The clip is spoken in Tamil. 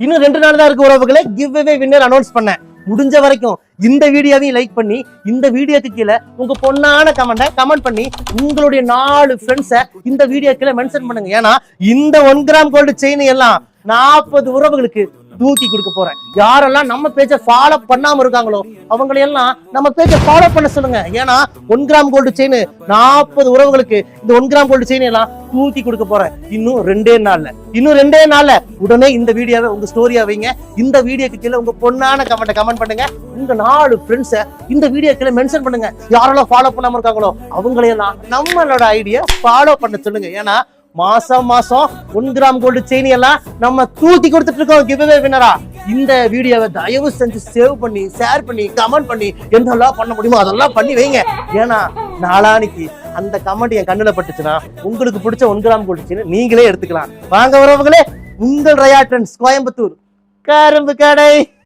இன்னும் 2 நாள் தான் இருக்கு உறவுகளே. கிவ் அவே வின்னர் அனௌன்ஸ் பண்ணேன். முடிஞ்ச வரைக்கும் இந்த வீடியோவையும் லைக் பண்ணி இந்த வீடியோக்கு கீழே உங்க பொண்ணான கமெண்ட் பண்ணி உங்களுடைய 4 ஃப்ரெண்ட்ஸை இந்த வீடியோ கீழே மென்ஷன் பண்ணுங்க. ஏன்னா இந்த 1 கிராம் கோல்டு செயின் எல்லாம் 40 உறவுகளுக்கு தூக்கி கொடுக்க போறேன். யாரெல்லாம் நம்ம பேஜை ஃபாலோ பண்ணாம இருக்காங்களோ அவங்களையெல்லாம் நம்ம பேஜை ஃபாலோ பண்ண சொல்லுங்க. ஏன்னா 1 கிராம் கோல்டு செயின் 40 உறவுகளுக்கு இந்த 1 கிராம் கோல்டு செயின் எல்லாம் தூக்கி கொடுக்க போறேன். இன்னும் 2 நாள்ல உடனே இந்த வீடியோவை உங்க ஸ்டோரியா வைங்க. இந்த வீடியோக்கு கீழே உங்க பொண்ணான கமெண்ட் பண்ணுங்க. உங்க 4 ஃப்ரெண்ட்ஸை இந்த வீடியோ கீழே மென்ஷன் பண்ணுங்க. யாரெல்லாம் ஃபாலோ பண்ணாம இருக்காங்களோ அவங்களையெல்லாம் நம்மளோட ஐடியா ஃபாலோ பண்ண சொல்லுங்க. ஏன்னா மாசம் 1 கிராம் கோல்டு செயின் எல்லாம் நம்ம தூக்கி கொடுத்துட்டு இருக்கோம் கிவ் அவே வின்னரா. இந்த வீடியோவை தயவு செஞ்சு சேவ் பண்ணி ஷேர் பண்ணி கமெண்ட் பண்ணி என்னெல்லாம் பண்ண முடியுமோ அதெல்லாம் பண்ணி வைங்க. ஏன்னா நாளானிக்கு அந்த கமெண்ட் என் கண்ணுல பட்டுச்சுன்னா உங்களுக்கு பிடிச்ச 1 கிராம் கோல்டு செயின் நீங்களே எடுத்துக்கலாம். வாங்க உறவுகளே, உங்கள் ரயா ட்ரெண்ட்ஸ் கோயம்புத்தூர் கரும்பு கடை.